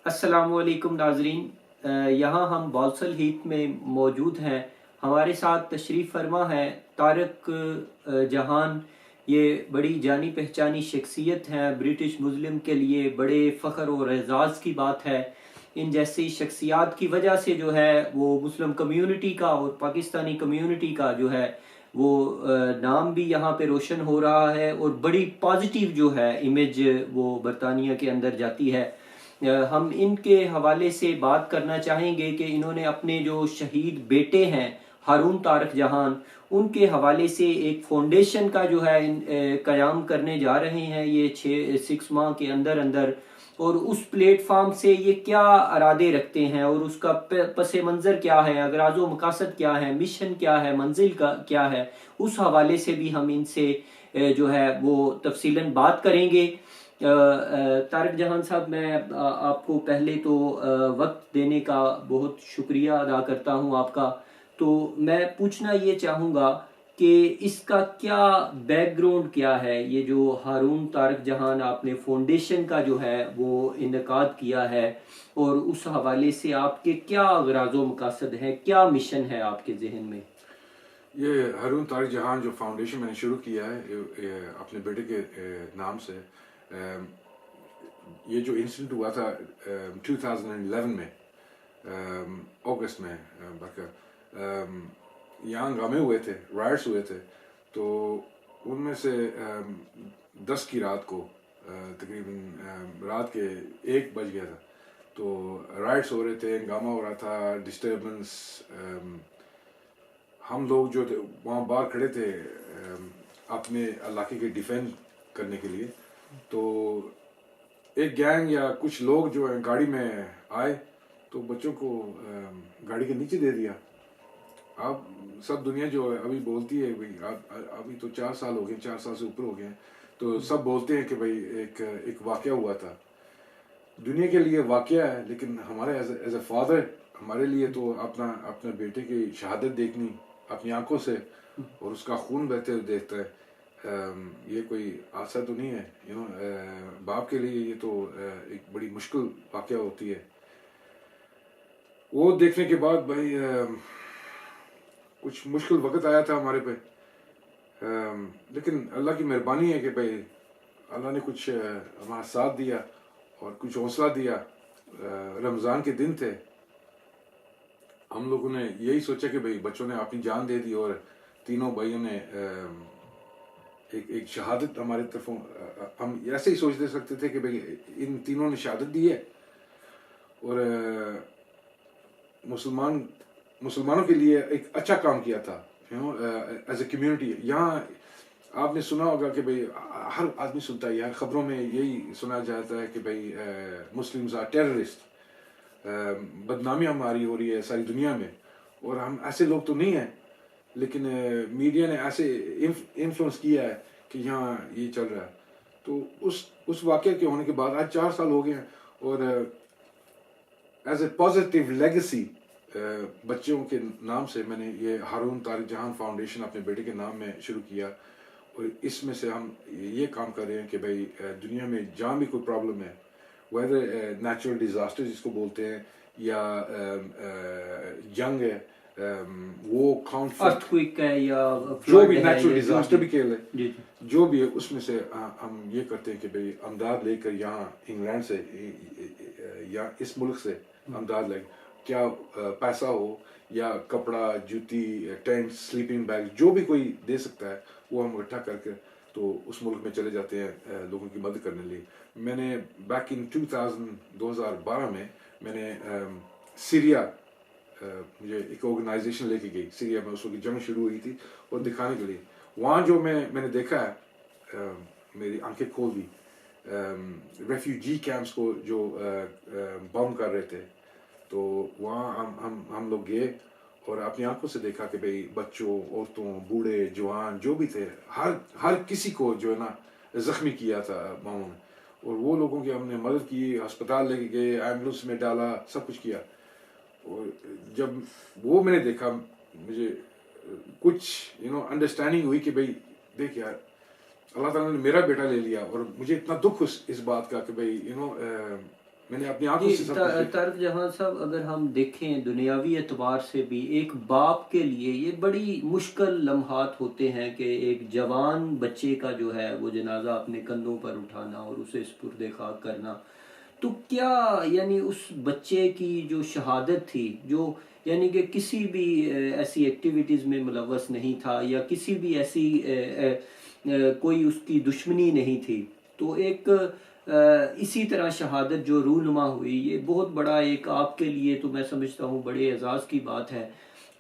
السلام علیکم ناظرین، یہاں ہم بالسل ہیت میں موجود ہیں۔ ہمارے ساتھ تشریف فرما ہے طارق جہان۔ یہ بڑی جانی پہچانی شخصیت ہیں، برٹش مسلم کے لیے بڑے فخر اور اعزاز کی بات ہے۔ ان جیسی شخصیات کی وجہ سے جو ہے وہ مسلم کمیونٹی کا اور پاکستانی کمیونٹی کا جو ہے وہ نام بھی یہاں پہ روشن ہو رہا ہے، اور بڑی پازیٹیو جو ہے امیج وہ برطانیہ کے اندر جاتی ہے۔ ہم ان کے حوالے سے بات کرنا چاہیں گے کہ انہوں نے اپنے جو شہید بیٹے ہیں ہارون طارق جہان، ان کے حوالے سے ایک فاؤنڈیشن کا جو ہے قیام کرنے جا رہے ہیں یہ 6 ماہ کے اندر اندر، اور اس پلیٹ فارم سے یہ کیا ارادے رکھتے ہیں اور اس کا پس منظر کیا ہے، اغراض و مقاصد کیا ہے، مشن کیا ہے، منزل کا کیا ہے، اس حوالے سے بھی ہم ان سے جو ہے وہ تفصیلاً بات کریں گے۔ طارق جہان صاحب، میں آپ کو پہلے تو وقت دینے کا بہت شکریہ ادا کرتا ہوں آپ کا۔ تو میں پوچھنا یہ چاہوں گا کہ اس کا کیا بیک گراؤنڈ کیا ہے، یہ جو ہارون طارق جہان آپ نے فاؤنڈیشن کا جو ہے وہ انعقاد کیا ہے، اور اس حوالے سے آپ کے کیا اغراض و مقاصد ہیں، کیا مشن ہے آپ کے ذہن میں؟ یہ ہارون طارق جہان جو فاؤنڈیشن میں نے شروع کیا ہے اپنے بیٹے کے نام سے، یہ جو انسیڈنٹ ہوا تھا 2011 میں اگست میں، یہاں ہنگامے ہوئے تھے، رائٹس ہوئے تھے، تو ان میں سے 10 کی رات کو تقریباً رات کے 1 بج گیا تھا، تو رائٹس ہو رہے تھے، ہنگامہ ہو رہا تھا، ڈسٹربنس۔ ہم لوگ جو تھے وہاں باہر کھڑے تھے اپنے علاقے کے ڈیفینس کرنے کے لیے، تو ایک گینگ یا کچھ لوگ جو ہیں گاڑی میں آئے تو بچوں کو گاڑی کے نیچے دے دیا۔ اب سب دنیا جو ہے ابھی بولتی ہے بھائی، ابھی تو 4 سال ہو گئے، 4 سال سے اوپر ہو گئے ہیں، تو سب بولتے ہیں کہ بھائی ایک واقعہ ہوا تھا۔ دنیا کے لیے واقعہ ہے، لیکن ہمارے ایز اے فادر ہمارے لیے تو اپنے بیٹے کی شہادت دیکھنی اپنی آنکھوں سے اور اس کا خون بہتے ہوئے دیکھتا ہے، یہ کوئی حادثہ تو نہیں ہے، باپ کے لیے یہ تو ایک بڑی مشکل واقعہ ہوتی ہے۔ وہ دیکھنے کے بعد بھائی کچھ مشکل وقت آیا تھا ہمارے پہ، لیکن اللہ کی مہربانی ہے کہ بھائی اللہ نے کچھ ہمارا ساتھ دیا اور کچھ حوصلہ دیا۔ رمضان کے دن تھے، ہم لوگوں نے یہی سوچا کہ بھائی بچوں نے اپنی جان دے دی، اور تینوں بھائیوں نے ایک شہادت ہمارے طرفوں، ہم ایسے ہی سوچ دے سکتے تھے کہ بھائی ان تینوں نے شہادت دی ہے، اور مسلمانوں کے لیے ایک اچھا کام کیا تھا ایز اے کمیونٹی۔ یہاں آپ نے سنا ہوگا کہ بھائی ہر آدمی سنتا ہے، ہر خبروں میں یہی سنا جاتا ہے کہ بھائی مسلمز آر ٹیررسٹ، بدنامی ہماری ہو رہی ہے ساری دنیا میں، اور ہم ایسے لوگ تو نہیں ہیں، لیکن میڈیا نے ایسے انفلوئنس کیا ہے کہ یہاں یہ چل رہا ہے۔ تو اس واقعے کے ہونے کے بعد آج 4 سال ہو گئے ہیں، اور ایز اے پازیٹیو لیگیسی بچوں کے نام سے میں نے یہ ہارون طارق جہان فاؤنڈیشن اپنے بیٹے کے نام میں شروع کیا، اور اس میں سے ہم یہ کام کر رہے ہیں کہ بھائی دنیا میں جہاں بھی کوئی پرابلم ہے، ویدر نیچرل ڈیزاسٹر جس کو بولتے ہیں، یا جنگ ہے، وہ ارتھکویک ہے یا جو بھی نیچرل ڈیزاسٹر بھی کہہ لیں، جی جو بھی ہے، اس میں سے ہم یہ کرتے ہیں کہ بھئی امداد لے کر یہاں انگلینڈ سے یا اس ملک سے امداد لے، کیا پیسہ ہو یا کپڑا، جوتی، ٹینٹ، سلیپنگ بیگ، جو بھی کوئی دے سکتا ہے وہ ہم اکٹھا کر کے تو اس ملک میں چلے جاتے ہیں لوگوں کی مدد کرنے لیے۔ میں نے بیک ان 2012 میں نے سیریا، مجھے ایک آرگنائزیشن لے کے گئی سیریا میں، اس وقت جنگ شروع ہوئی تھی، اور دکھانے کے لیے وہاں جو میں نے دیکھا ہے، میری آنکھیں کھول دی۔ ریفیوجی کیمپس کو جو بم کر رہے تھے، تو وہاں ہم لوگ گئے اور اپنی آنکھوں سے دیکھا کہ بھئی بچوں، عورتوں، بوڑھے، جوان جو بھی تھے، ہر کسی کو جو ہے نا زخمی کیا تھا بموں نے، اور وہ لوگوں کی ہم نے مدد کی، ہسپتال لے کے گئے، ایمبولینس میں ڈالا، سب کچھ کیا۔ اور جب وہ میں نے دیکھا، مجھے کچھ انڈرسٹینڈنگ ہوئی کہ بھئی دیکھ یار، اللہ تعالیٰ نے میرا بیٹا لے لیا، اور مجھے اتنا دکھ اس بات کا کہ بھئی میں نے اپنی آنکھوں سے سب کچھ طارق جہاں صاحب، اگر ہم دیکھیں دنیاوی اعتبار سے بھی ایک باپ کے لیے یہ بڑی مشکل لمحات ہوتے ہیں کہ ایک جوان بچے کا جو ہے وہ جنازہ اپنے کندھوں پر اٹھانا اور اسے سپرد خاک کرنا، تو کیا یعنی اس بچے کی جو شہادت تھی، جو یعنی کہ کسی بھی ایسی ایکٹیویٹیز میں ملوث نہیں تھا یا کسی بھی ایسی کوئی اس کی دشمنی نہیں تھی، تو ایک اسی طرح شہادت جو رونما ہوئی، یہ بہت بڑا ایک آپ کے لیے تو میں سمجھتا ہوں بڑے اعزاز کی بات ہے.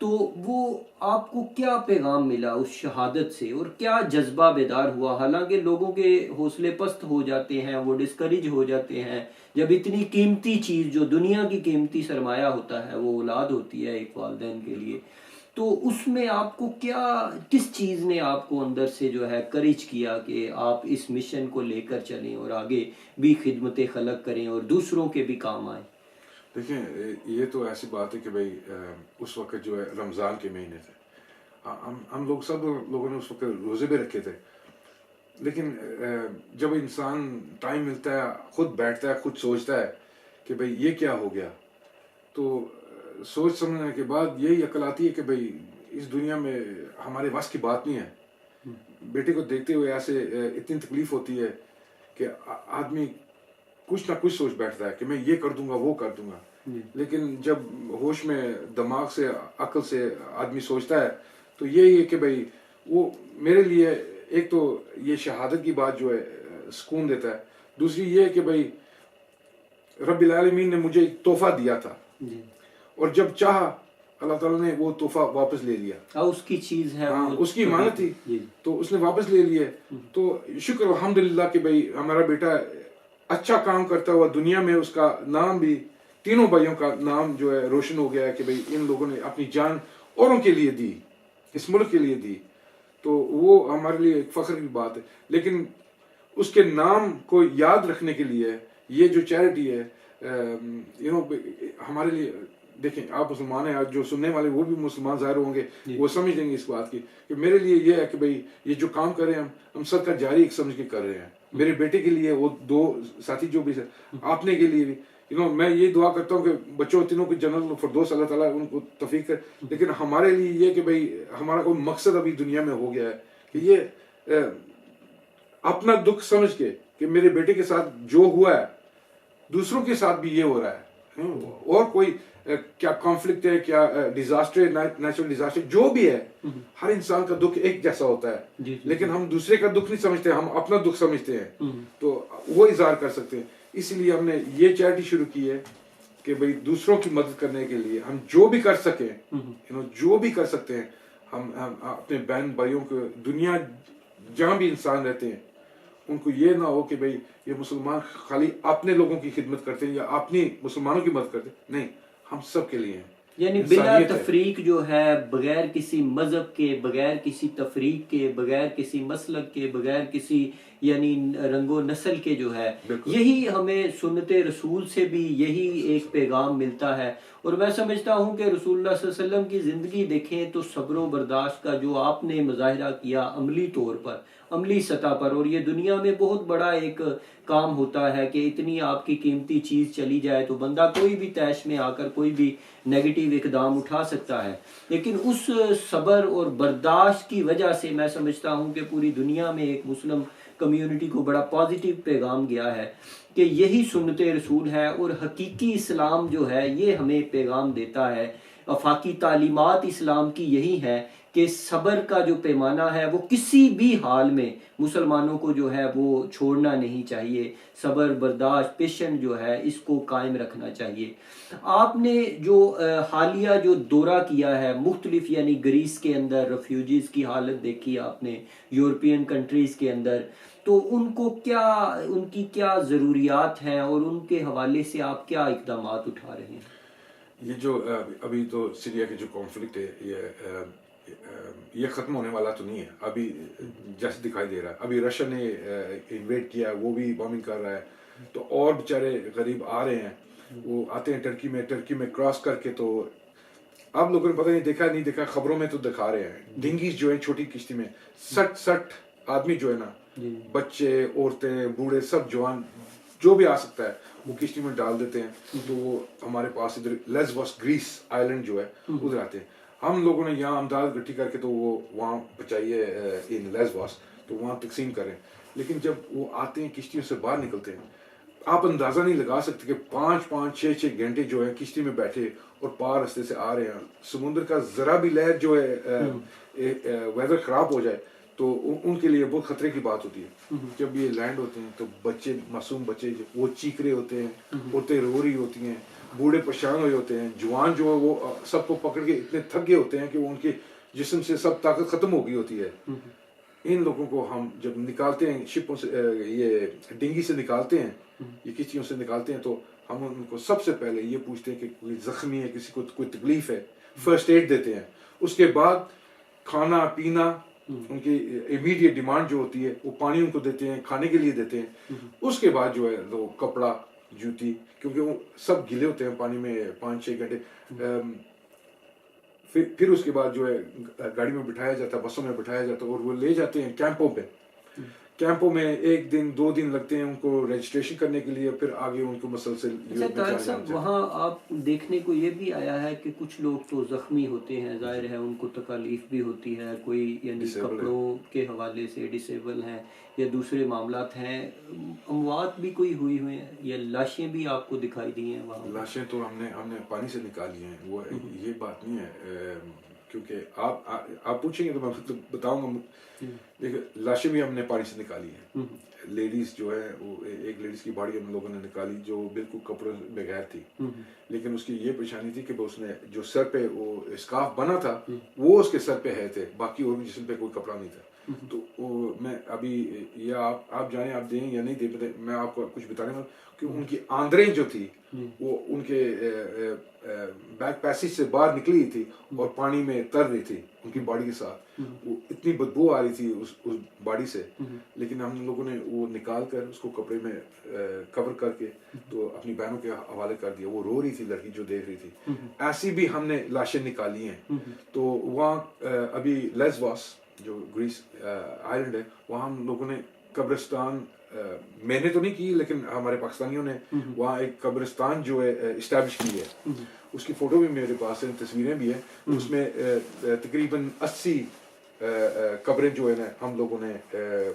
تو وہ آپ کو کیا پیغام ملا اس شہادت سے اور کیا جذبہ بیدار ہوا؟ حالانکہ لوگوں کے حوصلے پست ہو جاتے ہیں، وہ ڈسکریج ہو جاتے ہیں جب اتنی قیمتی چیز جو دنیا کی قیمتی سرمایہ ہوتا ہے وہ اولاد ہوتی ہے ایک والدین کے لیے، تو اس میں آپ کو کیا، کس چیز نے آپ کو اندر سے جو ہے کریج کیا کہ آپ اس مشن کو لے کر چلیں اور آگے بھی خدمت خلق کریں اور دوسروں کے بھی کام آئیں؟ دیکھیں، یہ تو ایسی بات ہے کہ بھائی اس وقت جو ہے رمضان کے مہینے تھے، ہم لوگ سب لوگوں نے اس وقت روزے بھی رکھے تھے، لیکن جب انسان ٹائم ملتا ہے، خود بیٹھتا ہے، خود سوچتا ہے کہ بھائی یہ کیا ہو گیا، تو سوچ سمجھنے کے بعد یہی عقل آتی ہے کہ بھائی اس دنیا میں ہمارے وس کی بات نہیں ہے. بیٹے کو دیکھتے ہوئے ایسے اتنی تکلیف ہوتی ہے کہ آدمی کچھ نہ کچھ سوچ بیٹھتا ہے کہ میں یہ کر دوں گا، وہ کر دوں گا. لیکن جب ہوش میں دماغ سے عقل سے آدمی سوچتا ہے تو یہی ہے کہ بھائی وہ میرے لیے ایک تو یہ شہادت کی بات جو ہے سکون دیتا ہے، دوسری یہ ہے کہ بھائی رب العالمین نے مجھے ایک تحفہ دیا تھا اور جب چاہا اللہ تعالیٰ نے وہ تحفہ واپس لے لیا. اس کی چیز ہے، اس کی امانت تھی تو اس نے واپس لے لیے. تو شکر الحمدللہ کہ بھائی ہمارا بیٹا اچھا کام کرتا ہوا دنیا میں، اس کا نام بھی، تینوں بھائیوں کا نام جو ہے روشن ہو گیا ہے کہ بھئی ان لوگوں نے اپنی جان اوروں کے لیے دی، اس ملک کے لیے دی. تو وہ ہمارے لیے ایک فخر کی بات ہے. لیکن اس کے نام کو یاد رکھنے کے لیے یہ جو چیریٹی ہے ہمارے لیے، دیکھیں آپ مسلمان ہیں، جو سننے والے وہ بھی مسلمان ظاہر ہوں گے، وہ سمجھ لیں گے اس بات کی کہ میرے لیے یہ ہے کہ بھئی یہ جو کام کر رہے ہیں ہم صدقہ جاری ایک سمجھ کے کر رہے ہیں. میرے بیٹے کے لیے، وہ دو ساتھی جو بھی آپ نے کے لیے بھی میں یہ دعا کرتا ہوں کہ بچوں تینوں کو جنت الفردوس اللہ تعالیٰ ان کو توفیق کرے. لیکن ہمارے لیے یہ کہ بھئی ہمارا کوئی مقصد ابھی دنیا میں ہو گیا ہے کہ یہ اپنا دکھ سمجھ کے کہ میرے بیٹے کے ساتھ جو ہوا ہے دوسروں کے ساتھ بھی یہ ہو رہا ہے، اور کوئی کیا کانفلکٹ ہے، کیا ڈیزاسٹر، نیچرل ڈیزاسٹر جو بھی ہے، ہر انسان کا دکھ ایک جیسا ہوتا ہے. لیکن ہم دوسرے کا دکھ نہیں سمجھتے، ہم اپنا دکھ سمجھتے ہیں، تو وہ اظہار کر سکتے ہیں. اس لیے ہم نے یہ چیریٹی شروع کی ہے کہ بھئی دوسروں کی مدد کرنے کے لیے ہم جو بھی کر سکیں، جو بھی کر سکتے ہیں، ہم اپنے بہن بھائیوں کو، دنیا جہاں بھی انسان رہتے ہیں، ان کو یہ نہ ہو کہ بھئی یہ مسلمان خالی اپنے لوگوں کی خدمت کرتے ہیں یا اپنی مسلمانوں کی مدد کرتے ہیں. نہیں، ہم سب کے لیے ہیں. یعنی بلا تفریق جو ہے، بغیر کسی مذہب کے، بغیر کسی تفریق کے، بغیر کسی مسلک کے، بغیر کسی یعنی رنگ و نسل کے جو ہے، یہی ہمیں سنت رسول سے بھی یہی ایک پیغام ملتا ہے. اور میں سمجھتا ہوں کہ رسول اللہ صلی اللہ علیہ وسلم کی زندگی دیکھیں تو صبر و برداشت کا جو آپ نے مظاہرہ کیا عملی طور پر، عملی سطح پر، اور یہ دنیا میں بہت بڑا ایک کام ہوتا ہے کہ اتنی آپ کی قیمتی چیز چلی جائے تو بندہ کوئی بھی تیش میں آ کر کوئی بھی نیگیٹیو اقدام اٹھا سکتا ہے. لیکن اس صبر اور برداشت کی وجہ سے میں سمجھتا ہوں کہ پوری دنیا میں ایک مسلم کمیونٹی کو بڑا پازیٹیو پیغام گیا ہے کہ یہی سنت رسول ہے. اور حقیقی اسلام جو ہے یہ ہمیں پیغام دیتا ہے، افاقی تعلیمات اسلام کی یہی ہے کہ صبر کا جو پیمانہ ہے وہ کسی بھی حال میں مسلمانوں کو جو ہے وہ چھوڑنا نہیں چاہیے. صبر، برداشت، پیشنٹ جو ہے اس کو قائم رکھنا چاہیے. آپ نے جو حالیہ جو دورہ کیا ہے مختلف، یعنی گریس کے اندر ریفیوجیز کی حالت دیکھی آپ نے، یورپین کنٹریز کے اندر، تو ان کو کیا، ان کی کیا ضروریات ہیں اور ان کے حوالے سے آپ کیا اقدامات اٹھا رہے ہیں؟ یہ جو ابھی تو سیریا کے جو کانفلکٹ ہے یہ ختم ہونے والا تو نہیں ہے ابھی، جیسے دکھائی دے رہا ہے. ابھی رشیا نے انویٹ کیا ہے، وہ بھی بامبنگ کر رہا ہے، تو اور بیچارے غریب آ رہے ہیں، وہ آتے ہیں ٹرکی میں کراس کر کے. تو آپ لوگوں نے پتہ نہیں دیکھا نہیں دیکھا، خبروں میں تو دکھا رہے ہیں ڈنگیز جو ہیں چھوٹی کشتی میں 60 آدمی جو ہے نا، بچے، عورتیں، بوڑھے، سب جوان جو بھی آ سکتا ہے وہ کشتی میں ڈال دیتے ہیں. تو وہ ہمارے پاس ادھر لیزبوس گریس آئلینڈ جو ہے ادھر آتے ہیں. ہم لوگوں نے یہاں امداد اکٹھی کر کے تو وہ وہاں پہنچائی ہے ان لیزبوس, تو وہاں تقسیم کریں. لیکن جب وہ آتے ہیں کشتیوں سے باہر نکلتے ہیں, آپ اندازہ نہیں لگا سکتے کہ 5-6 گھنٹے جو ہے کشتی میں بیٹھے اور پار رستے سے آ رہے ہیں. سمندر کا ذرا بھی لہر جو ہے ویدر خراب ہو جائے تو ان کے لیے بہت خطرے کی بات ہوتی ہے. جب یہ لینڈ ہوتے ہیں تو بچے, معصوم بچے وہ چیخ رہے ہوتے ہیں, عورتیں رو رہی ہوتی ہیں, بوڑھے پریشان ہوئے ہوتے ہیں, جوان جو ہے وہ سب کو پکڑ کے اتنے تھک گئے ہوتے ہیں کہ وہ ان کے جسم سے سب طاقت ختم ہو گئی ہوتی ہے. ان لوگوں کو ہم جب نکالتے ہیں شپوں سے, یہ ڈنگی سے نکالتے ہیں, یہ کشتیوں سے نکالتے ہیں, تو ہم ان کو سب سے پہلے یہ پوچھتے ہیں کہ کوئی زخمی ہے, کسی کو کوئی تکلیف ہے, فرسٹ ایڈ دیتے ہیں. اس کے بعد کھانا پینا, ان کی امیڈیٹ ڈیمانڈ جو ہوتی ہے وہ پانی ان کو دیتے ہیں, کھانے کے لیے دیتے ہیں. اس کے بعد جو ہے وہ کپڑا, جوتی, کیونکہ وہ سب گلے ہوتے ہیں پانی میں 5-6 گھنٹے. پھر اس کے بعد جو ہے گاڑی میں بٹھایا جاتا ہے, بسوں میں بٹھایا جاتا ہے اور وہ لے جاتے ہیں کیمپوں پہ. کیمپوں میں 1 دن 2 دن لگتے ہیں ان کو رجسٹریشن کرنے کے لیے, پھر آگے ان کو مسلسل. اچھا طارق صاحب, وہاں آپ دیکھنے کو یہ بھی آیا ہے کہ کچھ لوگ تو زخمی ہوتے ہیں, ظاہر ہے ان کو تکالیف بھی ہوتی ہے, کوئی یعنی کپڑوں کے حوالے سے ڈسیبل ہیں یا دوسرے معاملات ہیں, اموات بھی کوئی ہوئی ہوئی ہیں یا لاشیں بھی آپ کو دکھائی دی ہیں وہاں؟ لاشیں تو ہم نے پانی سے نکالی ہیں, وہ یہ بات نہیں ہے, کیونکہ آپ پوچھیں گے تو میں بتاؤں گا. دیکھیں لاشیں بھی ہم نے پانی سے نکالی ہیں. لیڈیز جو ہے وہ ایک لیڈیز کی باڈی ہم لوگوں نے نکالی جو بالکل کپڑوں بغیر تھی, لیکن اس کی یہ پریشانی تھی کہ اس نے جو سر پہ وہ اسکارف بنا تھا وہ اس کے سر پہ ہے تھے, باقی اور جسم پہ کوئی کپڑا نہیں تھا. تو میں ابھی یا آپ جانیں آپ دیں یا نہیں دیں, میں آپ کو کچھ بتانے میں کہ ان کی آندریں جو تھی وہ ان کے بیک پیسیج سے باہر نکلی تھی اور پانی میں تر رہی تھی ان کی باڈی کے ساتھ. وہ اتنی بدبو آ رہی تھی اس باڈی سے, لیکن ہم لوگوں نے وہ نکال کر اس کو کپڑے میں کور کر کے تو اپنی بہنوں کے حوالے کر دیا. وہ رو رہی تھی لڑکی جو دیکھ رہی تھی. ایسی بھی ہم نے لاشیں نکالی ہیں. تو وہاں ابھی لیزبوس جو گریس آئلینڈ ہے, وہاں ہم لوگوں نے قبرستان, میں نے تو نہیں کی لیکن ہمارے پاکستانیوں نے وہاں ایک قبرستان جو ہے اسٹیبلش کی ہے. اس کی فوٹو بھی میرے پاس ہیں, تصویریں بھی ہیں. اس میں تقریباً 80 قبریں جو ہے نا ہم لوگوں نے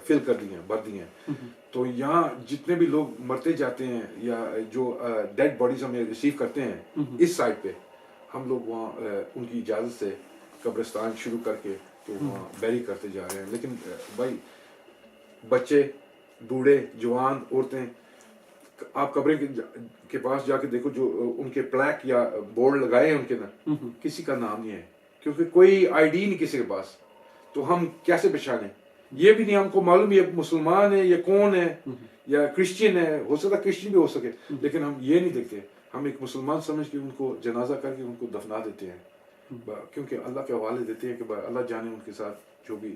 فل کر دی ہیں, بھر دی ہیں. تو یہاں جتنے بھی لوگ مرتے جاتے ہیں یا جو ڈیڈ باڈیز ہمیں ریسیو کرتے ہیں اس سائٹ پہ, ہم لوگ وہاں ان کی اجازت سے قبرستان شروع کر کے تو وہاں بیری کرتے جا رہے ہیں. لیکن بھائی بچے, بوڑھے, جوان, عورتیں, آپ قبریں کے پاس جا کے دیکھو جو ان کے پلیک یا بورڈ لگائے ہیں ان کے نا, کسی کا نام نہیں ہے کیونکہ کوئی آئی ڈی نہیں کسی کے پاس. تو ہم کیسے پہچانیں؟ یہ بھی نہیں ہم کو معلوم یہ مسلمان ہے یا کون ہے یا کرسچین ہے, ہو سکتا کرسچین بھی ہو سکے, لیکن ہم یہ نہیں دیکھتے. ہم ایک مسلمان سمجھ کے ان کو جنازہ کر کے ان کو دفنا دیتے ہیں, کیونکہ اللہ کے حوالے دیتے ہیں کہ اللہ جانے ان کے ساتھ جو بھی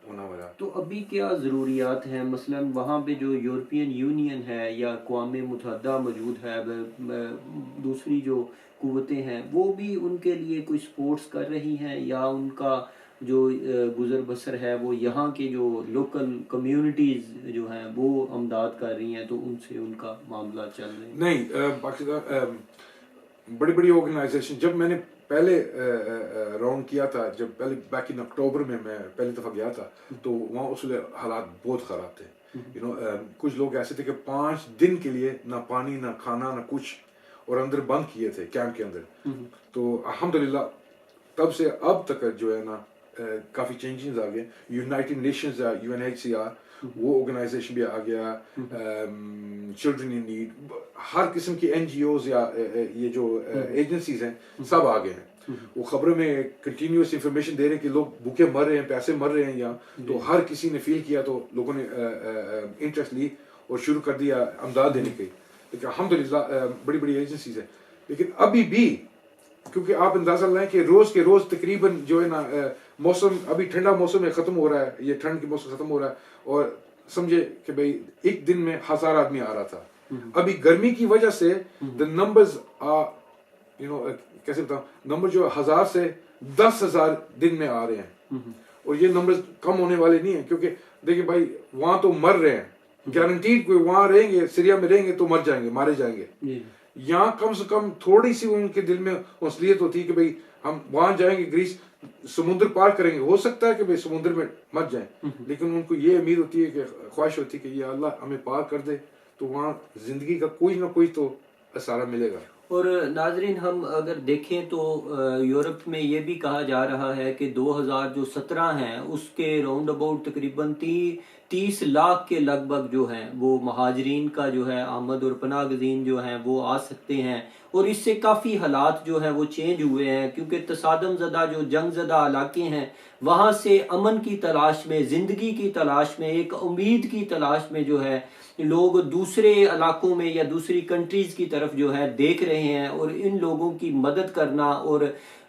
ہونا والا. تو ابھی کیا ضروریات ہیں؟ مثلا وہاں پہ جو یورپین یونین ہے یا اقوام متحدہ موجود ہے, دوسری جو قوتیں ہیں, وہ بھی ان کے لیے کوئی سپورٹس کر رہی ہیں یا ان کا جو گزر بسر ہے وہ یہاں کے جو لوکل کمیونٹیز جو ہیں وہ امداد کر رہی ہیں, تو ان سے ان کا معاملہ چل رہے ہیں؟ نہیں, پاکستان بڑی بڑی آرگنائزیشن, جب میں نے پہلے راؤنڈ کیا تھا, جب پہلے بیک ان اکتوبر میں پہلی دفعہ گیا تھا, تو وہاں اس لیے حالات بہت خراب تھے. کچھ لوگ ایسے تھے کہ 5 دن کے لیے نہ پانی نہ کھانا نہ کچھ, اور اندر بند کیے تھے کیمپ کے اندر. تو الحمدللہ تب سے اب تک جو ہے نا کافی چینجز آ گئے. یونائٹڈ نیشنز یا UNHCR وہ آرگنائزیشن بھی آ گیا, چلڈرن ان نیڈ, ہر قسم کی NGOز یا یہ جو ایجنسیز ہیں سب آ گئے ہیں. وہ خبروں میں کنٹینیوس انفارمیشن دے رہے ہیں کہ لوگ بھوکے مر رہے ہیں, پیسے مر رہے ہیں یہاں. تو ہر کسی نے فیل کیا, تو لوگوں نے انٹرسٹ لی اور شروع کر دیا امداد دینے کی. لیکن الحمدللہ بڑی بڑی ایجنسیز ہیں. لیکن ابھی بھی کیونکہ آپ اندازہ لائیں کہ روز کے روز تقریباً جو ہے نا موسم ابھی ٹھنڈا موسم ہے, ختم ہو رہا ہے, یہ ٹھنڈ کی موسم ختم ہو رہا ہے, اور سمجھے کہ بھئی ایک دن میں 1000 آدمی آ رہا تھا. ابھی گرمی کی وجہ سے the numbers are, کیسے بتاؤں, نمبر جو 1000 سے 10,000 دن میں آ رہے ہیں, اور یہ نمبر کم ہونے والے نہیں ہیں. کیونکہ دیکھیں بھائی وہاں تو مر رہے ہیں, گارنٹیڈ کوئی وہاں رہیں گے سیریا میں رہیں گے تو مر جائیں گے مارے جائیں گے. یہاں کم سے کم تھوڑی سی ان کے دل میں وصلیت ہوتی ہے کہ بھئی ہم وہاں جائیں گے گریس سمندر پار کریں گے. ہو سکتا ہے کہ بھئی سمندر میں مر جائیں لیکن ان کو یہ امید ہوتی ہے کہ خواہش ہوتی ہے کہ یا اللہ ہمیں پار کر دے تو وہاں زندگی کا کوئی نہ کوئی تو اثارہ ملے گا. اور ناظرین ہم اگر دیکھیں تو یورپ میں یہ بھی کہا جا رہا ہے کہ 2017 ہیں اس کے راؤنڈ اباؤٹ تقریباً 30 لاکھ کے لگ بھگ جو ہیں وہ مہاجرین کا جو ہے آمد اور پناہ گزین جو ہیں وہ آ سکتے ہیں. اور اس سے کافی حالات جو ہیں وہ چینج ہوئے ہیں کیونکہ تصادم زدہ جو جنگ زدہ علاقے ہیں وہاں سے امن کی تلاش میں زندگی کی تلاش میں ایک امید کی تلاش میں جو ہے لوگ دوسرے علاقوں میں یا دوسری کنٹریز کی طرف جو ہے دیکھ رہے ہیں. اور ان لوگوں کی مدد کرنا اور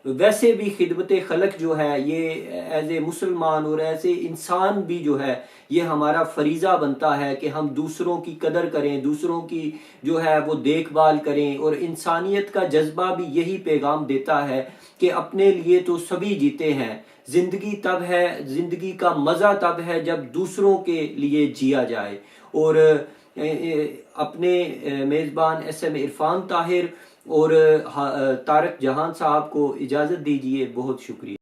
ویسے بھی خدمت خلق جو ہے یہ ایز اے مسلمان اور ایز اے انسان بھی جو ہے یہ ہمارا فریضہ بنتا ہے کہ ہم دوسروں کی قدر کریں دوسروں کی جو ہے وہ دیکھ بھال کریں. اور انسانیت کا جذبہ بھی یہی پیغام دیتا ہے کہ اپنے لیے تو سبھی جیتے ہیں. زندگی تب ہے زندگی کا مزہ تب ہے جب دوسروں کے لیے جیا جائے. اور اپنے میزبان ایس ایم عرفان طاہر اور طارق جہان صاحب کو اجازت دیجیے. بہت شکریہ.